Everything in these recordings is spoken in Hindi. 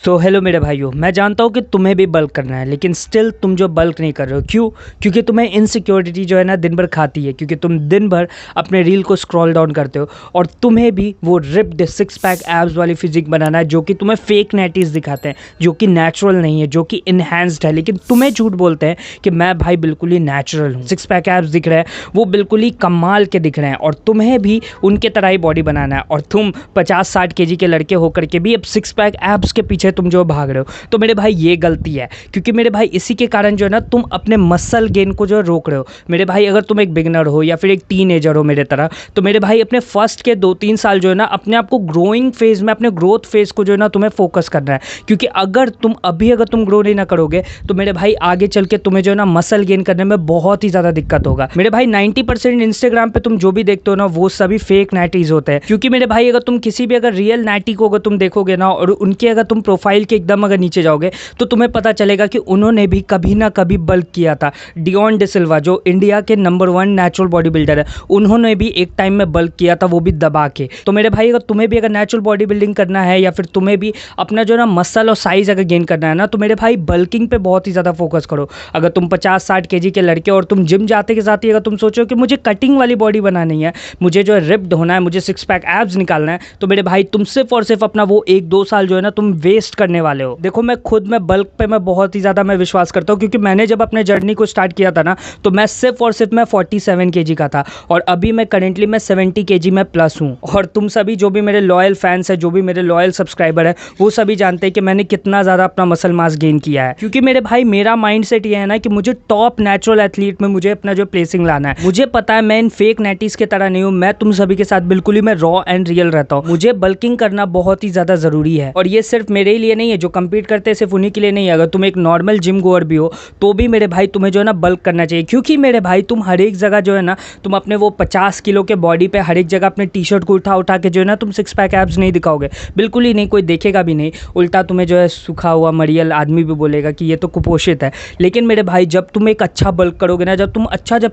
सो हेलो मेरे भाइयों, मैं जानता हूँ कि तुम्हें भी बल्क करना है, लेकिन स्टिल तुम जो बल्क नहीं कर रहे हो। क्यों? क्योंकि तुम्हें इनसिक्योरिटी जो है ना दिन भर खाती है, क्योंकि तुम दिन भर अपने रील को स्क्रॉल डाउन करते हो और तुम्हें भी वो रिप्ड सिक्स पैक एब्स वाली फिजिक बनाना है जो कि तुम्हें फेक नेटीज दिखाते हैं, जो कि नेचुरल नहीं है, जो कि इनहेंस्ड है। लेकिन तुम्हें झूठ बोलते हैं कि मैं भाई बिल्कुल ही नेचुरल हूँ। सिक्स पैक एब्स दिख रहे हैं, वो बिल्कुल ही कमाल के दिख रहे हैं और तुम्हें भी उनके तरह ही बॉडी बनाना है। और तुम 50-60 केजी के लड़के होकर के भी अब सिक्स पैक एब्स के पीछे तुम जो भाग रहे हो, तो मेरे भाई ये गलती है। क्योंकि मेरे भाई इसी के कारण जो है ना तुम अपने मसल गेन को जो रोक रहे हो। मेरे भाई अगर तुम एक बिगनर हो या फिर एक टीनेजर हो मेरे तरह, तो मेरे भाई अपने फर्स्ट के 2-3 साल जो है ना अपने आप को ग्रोइंग फेज में, अपने ग्रोथ फेज को जो है ना तुम्हें फोकस करना है। क्योंकि अगर तुम ग्रो नहीं ना करोगे तो मेरे भाई आगे चल के तुम्हें जो है ना मसल गेन करने में बहुत ही ज़्यादा दिक्कत होगा। मेरे भाई 90% इंस्टाग्राम पे तुम जो भी देखते हो ना वो सभी फेक नाइटीज होते हैं। क्योंकि मेरे भाई अगर तुम किसी भी अगर रियल नाइटी को अगर तुम देखोगे ना और उनके अगर तुम प्रोफाइल के एकदम अगर नीचे जाओगे तो तुम्हें पता चलेगा कि उन्होंने भी कभी ना कभी बल्क किया था। डियोन डिसिल्वा जो इंडिया के नंबर 1 नेचुरल बॉडी बिल्डर है, उन्होंने भी एक टाइम में बल्क किया था, वो भी दबा के। तो मेरे भाई अगर तुम्हें भी अगर नेचुरल बॉडी बिल्डिंग करना है या फिर तुम्हें भी अपना जो ना मसल और साइज अगर गेन करना है ना, तो मेरे भाई बल्किंग पे बहुत ही ज़्यादा फोकस करो। अगर तुम 50-60 केजी के लड़के और तुम जिम जाते के साथ ही अगर तुम सोचो कि मुझे कटिंग वाली बॉडी बनानी है, मुझे जो है रिप्ड होना है, मुझे सिक्स पैक एब्स निकालना है, तो मेरे भाई तुम सिर्फ और सिर्फ अपना वो 1-2 साल जो है ना तुम वेस्ट करने वाले हो। देखो मैं खुद में बल्क पे मैं बहुत ही ज़्यादा मैं विश्वास करता हूँ। क्योंकि मैंने जब अपने जर्नी को स्टार्ट किया था ना, तो मैं सिर्फ और सिर्फ मैं 47 केजी का था और अभी मैं करेंटली मैं 70 केजी में प्लस हूँ। और तुम सभी जो भी मेरे लॉयल फैंस है, जो भी मेरे लॉयल सब्सक्राइबर है, वो सभी जानते हैं कि मैंने कितना ज़्यादा अपना मसल मास गेन किया है। क्योंकि मेरे भाई मेरा माइंड सेट ये है ना कि मुझे टॉप नेचुरल एथलीट में मुझे अपना जो प्लेसिंग लाना है। मुझे पता है मैं इन फेक नेटीज के तरह नहीं हूँ, मैं तुम सभी के साथ बिल्कुल ही मैं रॉ एंड रियल रहता हूँ। मुझे बल्किंग करना बहुत ही ज़्यादा ज़रूरी है और ये सिर्फ मेरे लिए नहीं है, जो कंपीट करते हैं सिर्फ उन्हीं के लिए नहीं है। अगर तुम एक नॉर्मल जिम गोअर भी हो तो भी मेरे भाई तुम्हें जो है ना बल्क करना चाहिए। क्योंकि मेरे भाई तुम हर एक जगह जो है ना तुम अपने वो 50 किलो के बॉडी पे हर एक जगह अपने टी शर्ट को उठा उठा के जो है ना तुम सिक्स पैक एब्स नहीं दिखाओगे, बिल्कुल ही नहीं, कोई देखेगा भी नहीं। उल्टा तुम्हें जो है सूखा हुआ मरियल आदमी भी बोलेगा कि ये तो कुपोषित है। लेकिन मेरे भाई जब तुम एक अच्छा बल्क करोगे ना, जब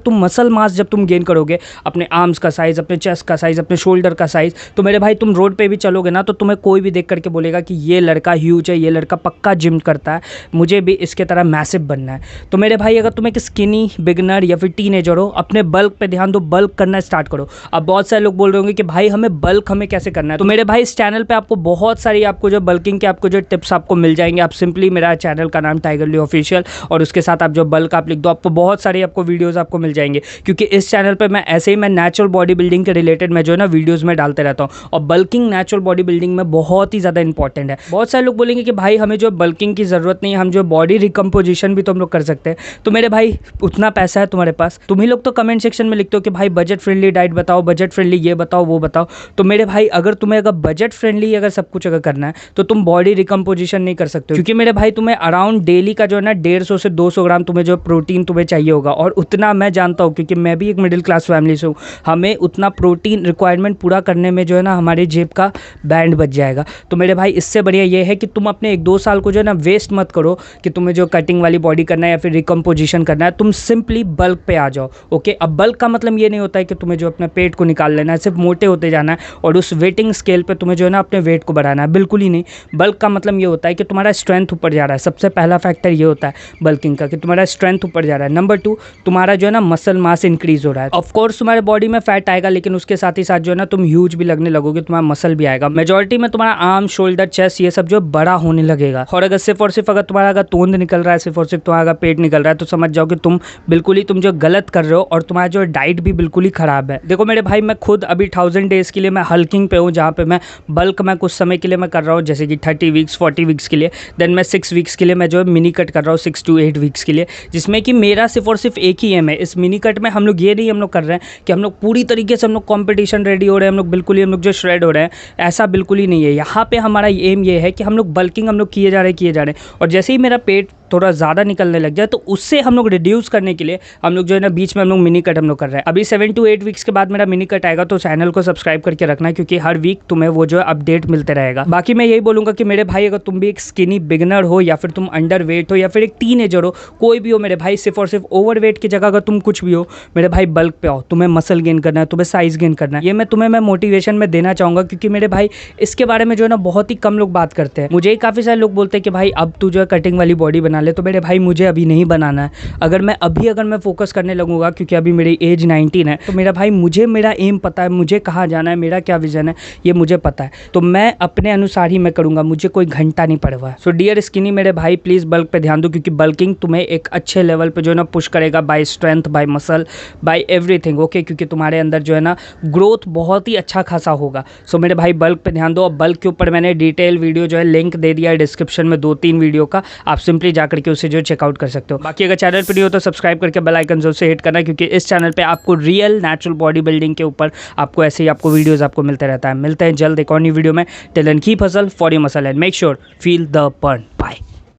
तुम मसल मास जब तुम गेन करोगे, अपने आर्म्स का साइज, अपने चेस्ट का साइज, अपने शोल्डर का साइज, तो मेरे भाई तुम रोड पे भी चलोगे ना तो तुम्हें कोई भी देख करके बोलेगा कि ये लड़का ह्यूज है, ये लड़का पक्का जिम करता है, मुझे भी इसके तरह मैसिव बनना है। तो मेरे भाई अगर तुम एक स्किनी बिगनर या फिर टीनेजर हो, अपने बल्क पे ध्यान दो, बल्क करना स्टार्ट करो। अब बहुत सारे लोग बोल रहे होंगे कि भाई हमें बल्क हमें कैसे करना है, तो मेरे भाई इस चैनल पे आपको बहुत सारी आपको जो बल्किंग के आपको जो टिप्स आपको मिल जाएंगे। आप सिंपली मेरा चैनल का नाम टाइगर ली ऑफिशियल और उसके साथ आप जो बल्क आप लिख दो, आपको बहुत सारी आपको वीडियोस आपको मिल जाएंगे। क्योंकि इस चैनल पे मैं ऐसे ही मैं नेचुरल बॉडी बिल्डिंग के रिलेटेड मैं जो है ना वीडियोस में डालते रहता हूँ और बल्किंग नेचुरल बॉडी बिल्डिंग में बहुत ही ज़्यादा इंपॉर्टेंट है। बहुत सारे लोग बोलेंगे कि भाई हमें जो बल्किंग की ज़रूरत नहीं है, हम जो बॉडी रिकम्पोजिशन भी तो हम लोग कर सकते हैं। तो मेरे भाई उतना पैसा है तुम्हारे पास, तुम ही लोग तो कमेंट सेक्शन में लिखते हो कि भाई बजट फ्रेंडली डाइट बताओ, बजट फ्रेंडली ये बताओ वो बताओ। तो मेरे भाई अगर तुम्हें अगर बजट फ्रेंडली अगर सब कुछ अगर करना है तो तुम बॉडी रिकम्पोजिशन नहीं कर सकते हो। क्योंकि मेरे भाई तुम्हें अराउंड डेली का जो है ना 150 से 200 ग्राम तुम्हें जो प्रोटीन तुम्हें चाहिए होगा। और उतना मैं जानता हूँ क्योंकि मैं भी एक मिडिल क्लास फैमिली से हूँ, हमें उतना प्रोटीन रिक्वायरमेंट पूरा करने में जो है ना हमारे जेब का बैंड बच जाएगा। तो मेरे भाई इससे बढ़िया ये है कि तुम अपने 1-2 साल को जो है ना वेस्ट मत करो कि तुम्हें जो कटिंग वाली बॉडी करना है या फिर रिकम्पोजिशन करना है, तुम सिंपली बल्क पे आ जाओ। ओके, अब बल्क का मतलब ये नहीं होता है कि तुम्हें जो अपने पेट को निकाल लेना है, सिर्फ मोटे होते जाना है और उस वेटिंग स्केल पे तुम्हें जो है ना अपने वेट को बढ़ाना है, बिल्कुल ही नहीं। बल्क का मतलब ये होता है कि तुम्हारा स्ट्रेंथ ऊपर जा रहा है। सबसे पहला फैक्टर ये होता है बल्किंग का कि तुम्हारा स्ट्रेंथ ऊपर जा रहा है। नंबर 2, तुम्हारा जो है ना मसल मास इंक्रीज हो रहा है। ऑफकोर्स तुम्हारे बॉडी में फैट आएगा, लेकिन उसके साथ ही साथ जो है ना तुम ह्यूज भी लगने लगोगे, तुम्हारा मसल भी आएगा। मेजॉरिटी में तुम्हारा आर्म, शोल्डर, चेस्ट ये सब जो बड़ा होने लगेगा। और अगर सिर्फ और सिर्फ अगर तुम्हारा अगर तोंद निकल रहा है, सिर्फ और सिर्फ तुम्हारा अगर पेट निकल रहा है, तो समझ जाओ कि तुम बिल्कुल ही तुम जो गलत कर रहे हो और तुम्हारा जो डाइट भी बिल्कुल ही खराब है। देखो मेरे भाई मैं खुद अभी 1000 डेज के लिए मैं हल्किंग पे हूँ, जहाँ पे मैं बल्क मैं कुछ समय के लिए मैं कर रहा हूँ, जैसे कि 30 वीक्स 40 वीक्स के लिए। देन मैं 6 वीक्स के लिए मैं जो है मिनी कट कर रहा हूँ, 6 to 8 वीक्स के लिए, जिसमें कि मेरा सिर्फ और सिर्फ एक ही एम है। इस मिनी कट में हम लोग ये नहीं हम लोग कर रहे हैं कि हम लोग पूरी तरीके से हम लोग कॉम्पिटिशन रेडी हो रहे हैं, हम लोग बिल्कुल ही हम लोग जो श्रेड हो रहे हैं, ऐसा बिल्कुल ही नहीं है। यहाँ पे हमारा एम ये है कि हम लोग बल्किंग हम लोग किए जा रहे हैं और जैसे ही मेरा पेट थोड़ा ज़्यादा निकलने लग जाए, तो उससे हम लोग रिड्यूस करने के लिए हम लोग जो है ना बीच में हम लोग मिनी कट हम लोग कर रहे हैं। अभी 7 to 8 वीक्स के बाद मेरा मिनी कट आएगा, तो चैनल को सब्सक्राइब करके रखना, क्योंकि हर वीक तुम्हें वो जो है अपडेट मिलते रहेगा। बाकी मैं यही बोलूँगा कि मेरे भाई, अगर तुम भी एक स्किनी बिगनर हो या फिर तुम अंडर वेट हो या फिर एक टीनेजर हो, कोई भी हो मेरे भाई, सिर्फ और सिर्फ ओवर वेट की जगह अगर तुम कुछ भी हो मेरे भाई, बल्क पे आओ। तुम्हें मसल गेन करना है, तुम्हें साइज गेन करना है, ये मैं तुम्हें मोटिवेशन में देना चाहूँगा, क्योंकि मेरे भाई इसके बारे में जो है ना बहुत ही कम लोग बात करते हैं। मुझे ही काफ़ी सारे लोग बोलते हैं कि भाई अब तू जो है कटिंग वाली बॉडी बना ले, तो मेरे भाई मुझे अभी नहीं बनाना है। अगर मैं फोकस करने लगूंगा, क्योंकि अभी मेरी एज 19 है, तो मेरा भाई मुझे मेरा एम पता है, मुझे कहाँ जाना है, मेरा क्या विजन है ये मुझे पता है, तो मैं अपने अनुसार ही मैं करूँगा, मुझे कोई घंटा नहीं पड़ेगा। सो डियर स्किनी मेरे भाई, प्लीज़ बल्क पे ध्यान दो, क्योंकि बल्किंग तुम्हें एक अच्छे लेवल पे जो है ना पुश करेगा, by strength, by muscle, by everything, okay, क्योंकि तुम्हारे अंदर जो है ना ग्रोथ बहुत ही अच्छा खासा होगा। सो मेरे भाई बल्क पे ध्यान दो। और बल्क के ऊपर मैंने डिटेल वीडियो जो है लिंक दे दिया है डिस्क्रिप्शन में, 2-3 वीडियो का, आप सिंपली जाकर के उसे जो चेकआउट कर सकते हो। बाकी अगर चैनल पर नहीं हो तो सब्सक्राइब करके बेल आइकन जरूर से हिट करना, क्योंकि इस चैनल पे आपको रियल नेचुरल बॉडी बिल्डिंग के ऊपर आपको ऐसे ही आपको वीडियोस आपको मिलते रहता है। मिलते हैं जल्द एक और नई वीडियो में। Till then keep hustle for your muscle and make sure feel the burn. Bye.